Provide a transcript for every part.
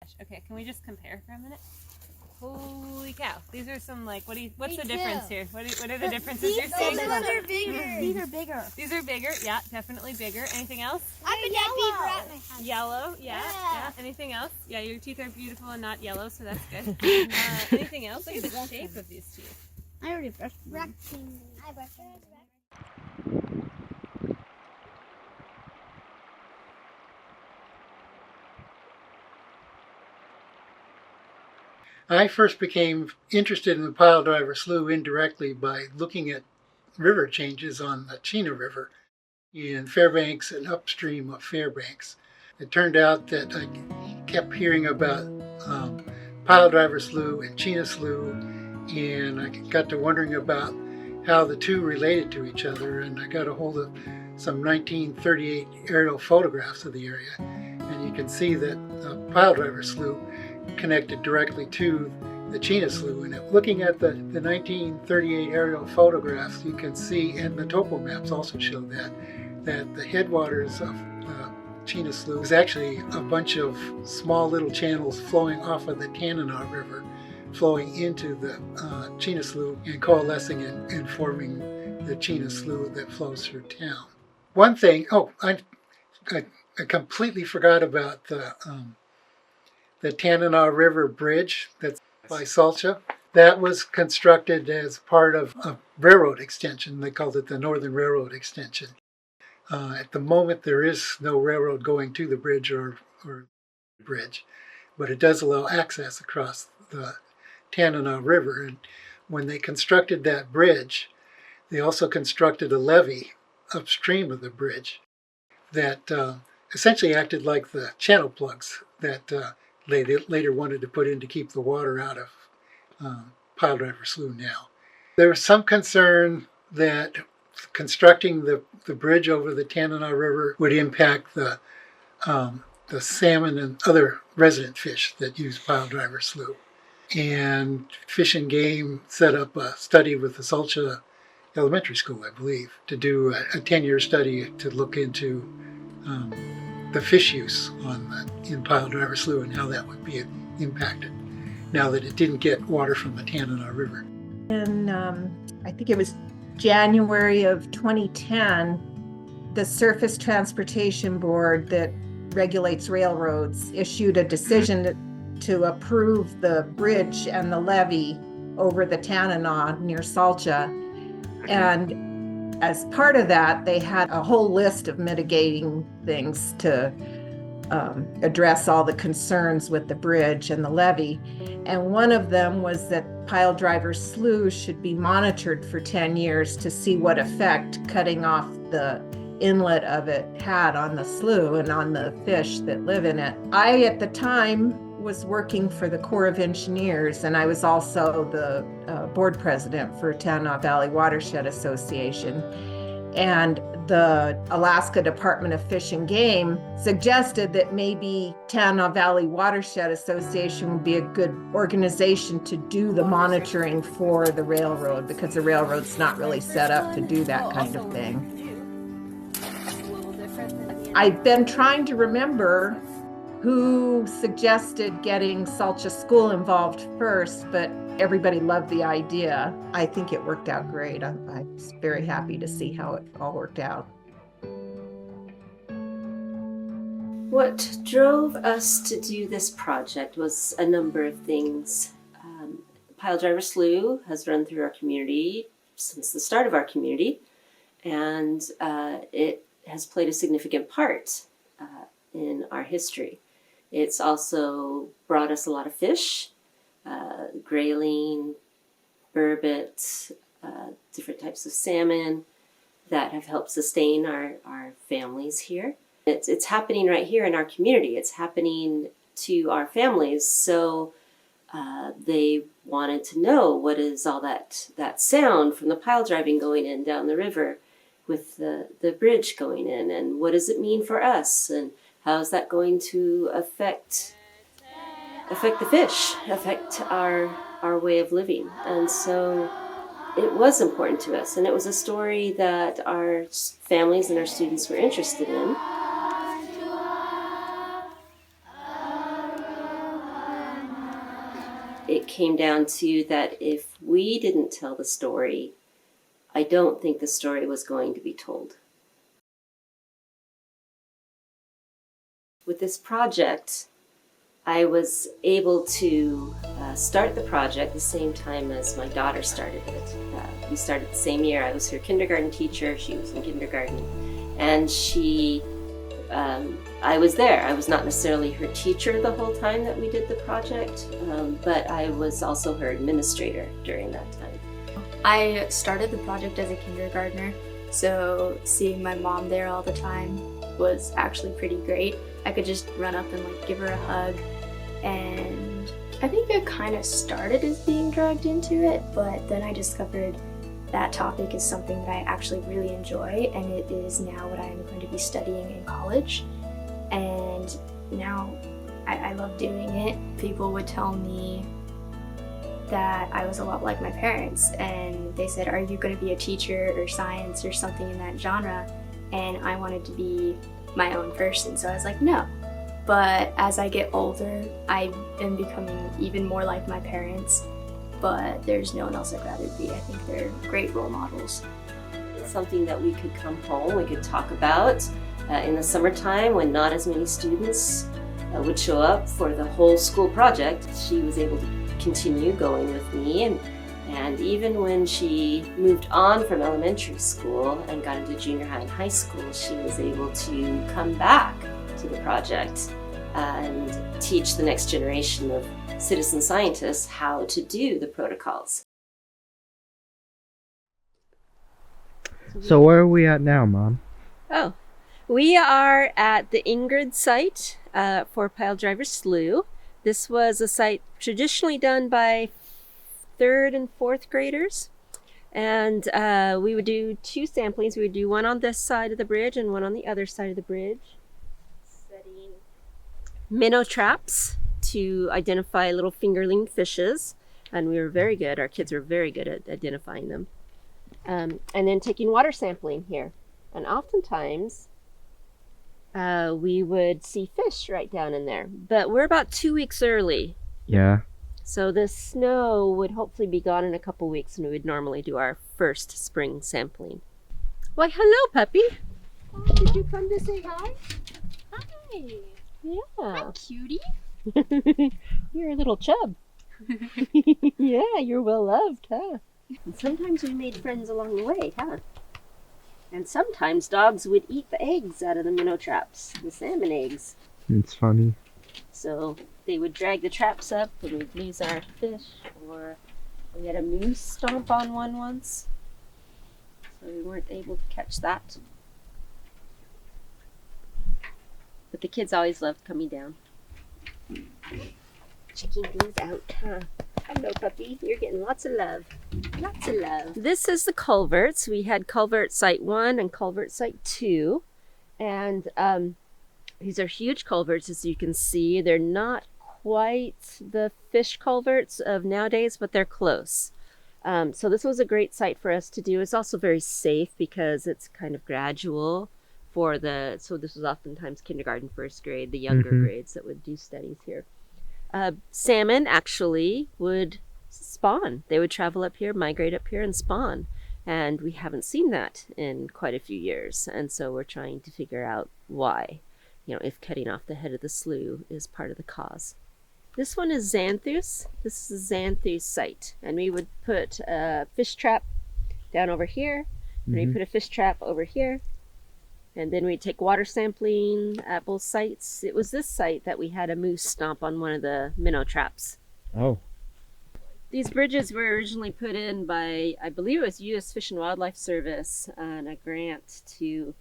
gosh. Okay, can we just compare for a minute? Holy cow. These are some, like, what's the difference here? What are the differences you're seeing? These ones are bigger. These are bigger. These are bigger, yeah, definitely bigger. Anything else? I've been yellow. At my house. Yellow, yeah. Anything else? Yeah, your teeth are beautiful and not yellow, so that's good. Anything else? Look at the shape of these teeth. I already brushed them. Rectangle. I brushed them. I first became interested in the Piledriver Slough indirectly by looking at river changes on the Chena River in Fairbanks and upstream of Fairbanks. It turned out that I kept hearing about Piledriver Slough and Chena Slough, and I got to wondering about how the two related to each other, and I got a hold of some 1938 aerial photographs of the area, and you can see that Piledriver Slough connected directly to the Chena Slough. And looking at the 1938 aerial photographs, you can see, and the topo maps also show that the headwaters of Chena Slough is actually a bunch of small little channels flowing off of the Tanana River, flowing into the Chena Slough and coalescing and forming the Chena Slough that flows through town. One thing, I completely forgot about the Tanana River Bridge that's by Salcha. That was constructed as part of a railroad extension. They called it the Northern Railroad Extension. At the moment, there is no railroad going to the bridge or bridge, but it does allow access across the Tanana River. And when they constructed that bridge, they also constructed a levee upstream of the bridge that essentially acted like the channel plugs that they later wanted to put in to keep the water out of Piledriver Slough now. There was some concern that constructing the bridge over the Tanana River would impact the salmon and other resident fish that use Piledriver Slough. And Fish and Game set up a study with the Salcha Elementary School, I believe, to do a 10-year study to look into the fish use in Piledriver Slough and how that would be impacted now that it didn't get water from the Tanana River. In, I think it was January of 2010, the Surface Transportation Board that regulates railroads issued a decision to approve the bridge and the levee over the Tanana near Salcha. And as part of that, they had a whole list of mitigating things to address all the concerns with the bridge and the levee. And one of them was that Piledriver Slough should be monitored for 10 years to see what effect cutting off the inlet of it had on the slough and on the fish that live in it. I, at the time, was working for the Corps of Engineers, and I was also the board president for Tanana Valley Watershed Association. And the Alaska Department of Fish and Game suggested that maybe Tanana Valley Watershed Association would be a good organization to do the monitoring for the railroad, because the railroad's not really set up to do that kind of thing. I've been trying to remember who suggested getting Salcha School involved first, but everybody loved the idea. I think it worked out great. I was very happy to see how it all worked out. What drove us to do this project was a number of things. Piledriver Slough has run through our community since the start of our community, and it has played a significant part in our history. It's also brought us a lot of fish, grayling, burbot, different types of salmon that have helped sustain our families here. It's happening right here in our community. It's happening to our families. So they wanted to know, what is all that sound from the pile driving going in down the river with the bridge going in, and what does it mean for us, and how is that going to affect the fish, affect our way of living? And so it was important to us, and it was a story that our families and our students were interested in. came down to that if we didn't tell the story, I don't think the story was going to be told. With this project, I was able to start the project the same time as my daughter started it. We started the same year. I was her kindergarten teacher. She was in kindergarten. And I was there. I was not necessarily her teacher the whole time that we did the project, but I was also her administrator during that time. I started the project as a kindergartner, so seeing my mom there all the time was actually pretty great. I could just run up and give her a hug, and I think it kind of started as being dragged into it, but then I discovered that topic is something that I actually really enjoy, and it is now what I am going to be studying in college. And now I love doing it. People would tell me that I was a lot like my parents, and they said, "Are you going to be a teacher or science or something in that genre?" And I wanted to be my own person, so I was like, no. But as I get older, I am becoming even more like my parents, but there's no one else I'd rather be. I think they're great role models. It's something that we could come home, we could talk about in the summertime when not as many students would show up for the whole school project. She was able to continue going with me, and even when she moved on from elementary school and got into junior high and high school, she was able to come back to the project and teach the next generation of citizen scientists how to do the protocols. So where are we at now, Mom? Oh, we are at the Ingrid site for Piledriver Slough. This was a site traditionally done by 3rd and 4th graders, and we would do 2 samplings. We would do one on this side of the bridge and one on the other side of the bridge, setting minnow traps to identify little fingerling fishes, and we were very good. Our kids were very good at identifying them. And then taking water sampling here, and oftentimes we would see fish right down in there, but we're about 2 weeks early. Yeah. So the snow would hopefully be gone in a couple weeks, and we would normally do our first spring sampling. Why, hello, puppy. Oh, did you come to say hi? Hi! Yeah. Hi, cutie! You're a little chub. Yeah, you're well loved, huh? And sometimes we made friends along the way, huh? And sometimes dogs would eat the eggs out of the minnow traps, the salmon eggs. It's funny. So they would drag the traps up and we'd lose our fish, or we had a moose stomp on one once, so we weren't able to catch that. But the kids always loved coming down. Checking things out, huh? Hello, puppy. You're getting lots of love. Lots of love. This is the culverts. We had culvert site 1 and culvert site 2. And these are huge culverts, as you can see. They're not quite the fish culverts of nowadays, but they're close. So this was a great site for us to do. It's also very safe because it's kind of gradual so this was oftentimes kindergarten, 1st grade, the younger grades that would do studies here. Salmon actually would spawn. They would travel up here, migrate up here and spawn. And we haven't seen that in quite a few years. And so we're trying to figure out why, if cutting off the head of the slough is part of the cause. This one is Xanthus. This is a Xanthus site. And we would put a fish trap down over here. And we put a fish trap over here. And then we'd take water sampling at both sites. It was this site that we had a moose stomp on one of the minnow traps. Oh. These bridges were originally put in by, I believe it was U.S. Fish and Wildlife Service, on a grant to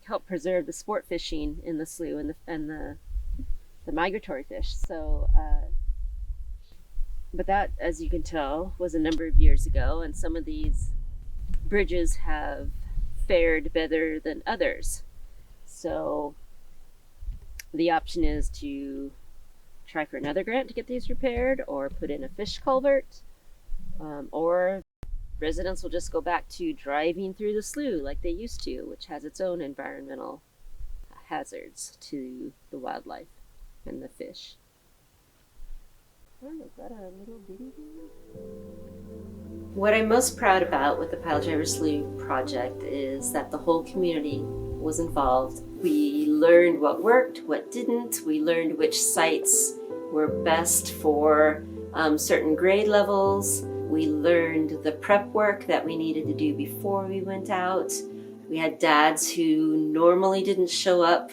help preserve the sport fishing in the slough and the migratory fish. So, but that, as you can tell, was a number of years ago, and some of these bridges have fared better than others. So the option is to try for another grant to get these repaired, or put in a fish culvert, or residents will just go back to driving through the slough like they used to, which has its own environmental hazards to the wildlife and the fish. Is that a little bitty one? What I'm most proud about with the Piledriver Slough project is that the whole community was involved. We learned what worked, what didn't. We learned which sites were best for certain grade levels. We learned the prep work that we needed to do before we went out. We had dads who normally didn't show up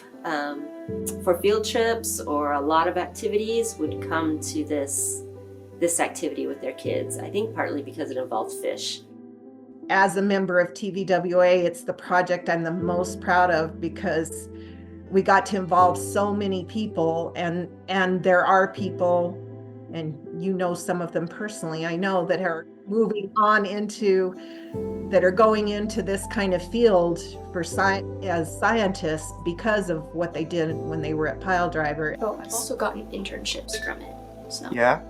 for field trips or a lot of activities would come to this activity with their kids. I think partly because it involved fish. As a member of TVWA, it's the project I'm the most proud of because we got to involve so many people, and there are people, and you know some of them personally, I know, that are moving on that are going into this kind of field for as scientists because of what they did when they were at Piledriver. Oh, I've also gotten internships from it. So Yeah?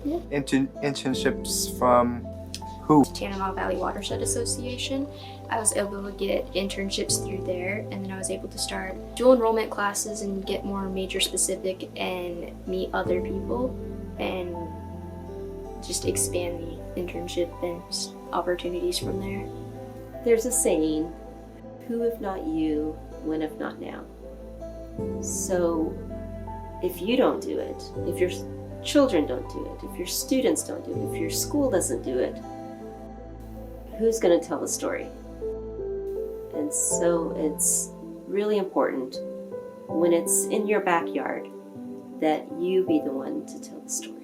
Yeah. Internships from who? Tanana Valley Watershed Association. I was able to get internships through there, and then I was able to start dual enrollment classes and get more major specific and meet other people and just expand the internship and opportunities from there. There's a saying, who if not you, when if not now? So if you don't do it, if your children don't do it, if your students don't do it, if your school doesn't do it, who's going to tell the story? And so it's really important when it's in your backyard that you be the one to tell the story.